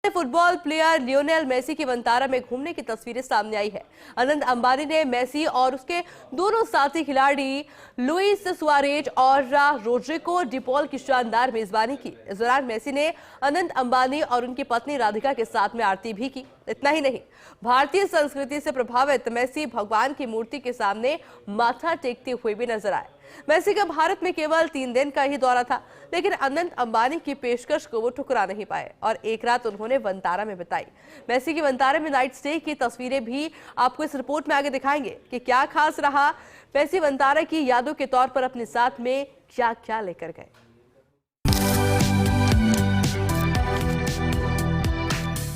Football player Lionel Messi की वंतारा में घूमने की तस्वीरें सामने आई है। अनंत अंबानी ने मेसी और उसके दोनों साथी खिलाड़ी लुइस सुआरेज और रोड्रिगो डिपॉल की शानदार मेजबानी की। इस दौरान मेसी ने अनंत अंबानी और उनकी पत्नी राधिका के साथ में आरती भी की। इतना ही नहीं, भारतीय संस्कृति से प्रभावित मेसी भगवान की मूर्ति के सामने माथा टेकते हुए भी नजर आए। मेसी का भारत में केवल 3 दिन का ही दौरा था, लेकिन अनंत अंबानी की पेशकश को वो ठुकरा नहीं पाए और एक रात उन्होंने वंतारा में बिताई। मेसी की वंतारा में नाइट स्टे की तस्वीरें भी आपको इस रिपोर्ट में आगे दिखाएंगे कि क्या खास रहा। मेसी वंतारा की यादों के तौर पर अपने साथ में क्या क्या लेकर गए।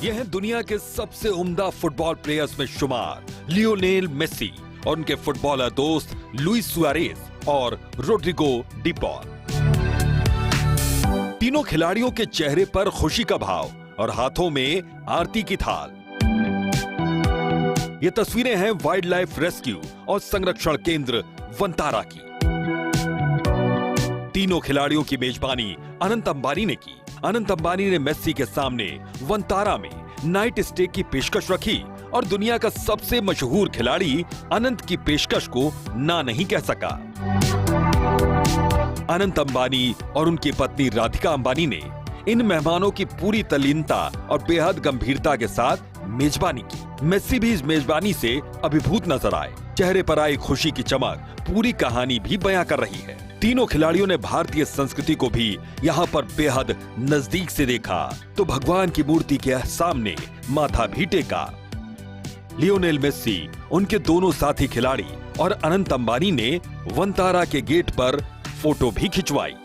यह है दुनिया के सबसे उम्दा फुटबॉल प्लेयर्स में शुमार लियोनेल मेसी और उनके फुटबॉलर दोस्त लुइस सुआरेज और रोड्रिगो डिपॉल। तीनों खिलाड़ियों के चेहरे पर खुशी का भाव और हाथों में आरती की थाल। ये तस्वीरें हैं वाइल्ड लाइफ रेस्क्यू और संरक्षण केंद्र वंतारा की। तीनों खिलाड़ियों की मेजबानी अनंत अंबानी ने की। अनंत अंबानी ने मेसी के सामने वंतारा में नाइट स्टे की पेशकश रखी और दुनिया का सबसे मशहूर खिलाड़ी अनंत की पेशकश को ना नहीं कह सका। अनंत अंबानी और उनकी पत्नी राधिका अंबानी ने इन मेहमानों की पूरी तल्लीनता और बेहद गंभीरता के साथ मेजबानी की। मेसी भी इस मेजबानी से अभिभूत नजर आए। चेहरे पर आई खुशी की चमक पूरी कहानी भी बयां कर रही है। तीनों खिलाड़ियों ने भारतीय संस्कृति को भी यहाँ पर बेहद नजदीक से देखा तो भगवान की मूर्ति के सामने माथा भी टेका। लियोनेल मेसी, उनके दोनों साथी खिलाड़ी और अनंत अंबानी ने वंतारा के गेट पर फोटो भी खिंचवाई।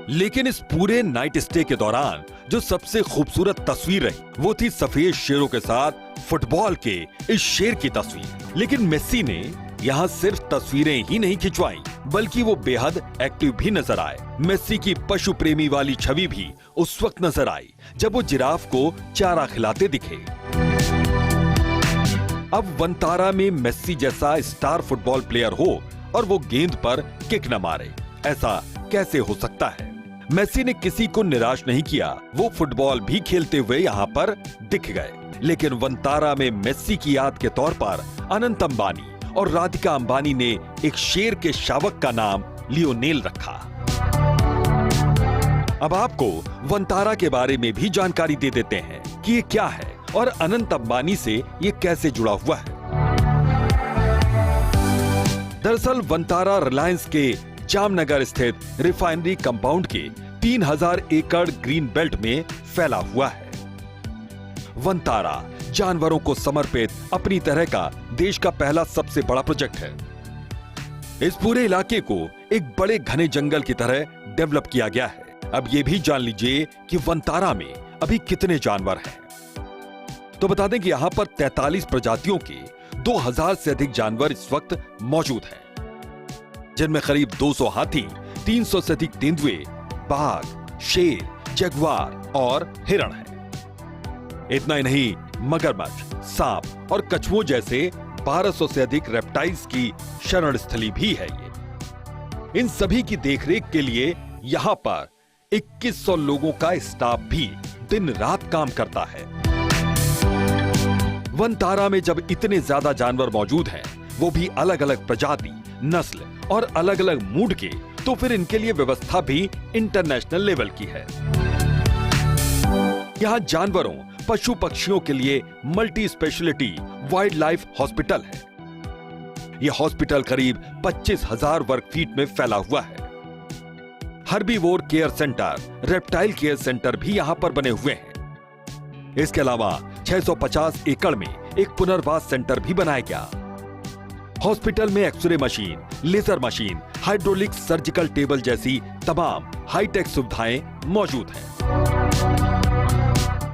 लेकिन इस पूरे नाइट स्टे के दौरान जो सबसे खूबसूरत तस्वीर रही वो थी सफेद शेरों के साथ फुटबॉल के इस शेर की तस्वीर। लेकिन मेसी ने यहाँ सिर्फ तस्वीरें ही नहीं खिंचवाई बल्कि वो बेहद एक्टिव भी नजर आए। मेसी की पशु प्रेमी वाली छवि भी उस वक्त नजर आई जब वो जिराफ को चारा खिलाते दिखे। अब वंतारा में मेसी जैसा स्टार फुटबॉल प्लेयर हो और वो गेंद पर किक न मारे, ऐसा कैसे हो सकता है। मेसी ने किसी को निराश नहीं किया। वो फुटबॉल भी खेलते हुए यहाँ पर दिख गए। लेकिन वंतारा में मेसी की याद के तौर पर अनंत अंबानी और राधिका अंबानी ने एक शेर के शावक का नाम लियोनेल रखा। अब आपको वंतारा के बारे में भी जानकारी दे देते हैं कि ये क्या है और अनंत अंबानी से ये कैसे जुड़ा हुआ है। दरअसल वंतारा रिलायंस के जामनगर स्थित रिफाइनरी कंपाउंड के 3000 एकड़ ग्रीन बेल्ट में फैला हुआ है। वंतारा जानवरों को समर्पित अपनी तरह का देश का पहला सबसे बड़ा प्रोजेक्ट है। इस पूरे इलाके को एक बड़े घने जंगल की तरह डेवलप किया गया है। अब ये भी जान लीजिए कि वंतारा में अभी कितने जानवर हैं। तो बता दें कि यहाँ पर 43 प्रजातियों के 2000 से अधिक जानवर इस वक्त मौजूद हैं, जिनमें करीब 200 हाथी, 300 से अधिक तेंदुए, बाघ, शेर, जगुआर और हिरण हैं। इतना ही नहीं, मगरमच्छ, सांप और कछुओं जैसे 1200 से अधिक रेप्टाइल्स की शरण स्थली भी है ये। इन सभी की देखरेख के लिए यहाँ पर 2100 लोगों का स्टाफ भी दिन रात काम करता है। वंतारा में जब इतने ज्यादा जानवर मौजूद हैं, वो भी अलग अलग प्रजाति, नस्ल और अलग अलग मूड के, तो फिर इनके लिए व्यवस्था भी इंटरनेशनल लेवल की है। यहाँ जानवरों, पशु पक्षियों के लिए multi speciality wild life hospital है। यह हॉस्पिटल करीब 25,000 वर्ग फीट में फैला हुआ है। Herbivore care centre, reptile care centre भी यहाँ पर बने हुए हैं। इसके अलावा 650 एकड़ में एक पुनर्वास सेंटर भी बनाया गया। हॉस्पिटल में X ray machine, laser machine, hydraulic surgical table जैसी तमाम हाईटेक सुविधाएं मौजूद हैं।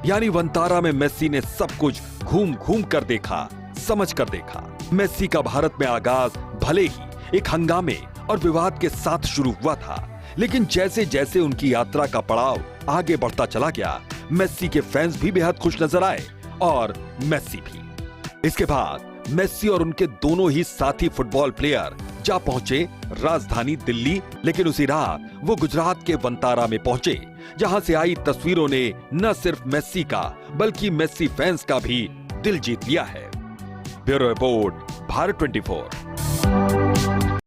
यानी वंतारा में मेसी ने सब कुछ घूम घूम कर देखा, समझ कर देखा। मेसी का भारत में आगाज भले ही एक हंगामे और विवाद के साथ शुरू हुआ था, लेकिन जैसे जैसे उनकी यात्रा का पड़ाव आगे बढ़ता चला गया, मेसी के फैंस भी बेहद खुश नजर आए और मेसी भी। इसके बाद मेस्सी और उनके दोनों ही साथी फुटबॉल प्लेयर जा पहुंचे राजधानी दिल्ली, लेकिन उसी रात वो गुजरात के वंतारा में पहुंचे, जहां से आई तस्वीरों ने न सिर्फ मेस्सी का बल्कि मेस्सी फैंस का भी दिल जीत लिया है। Bureau report, Bharat 24।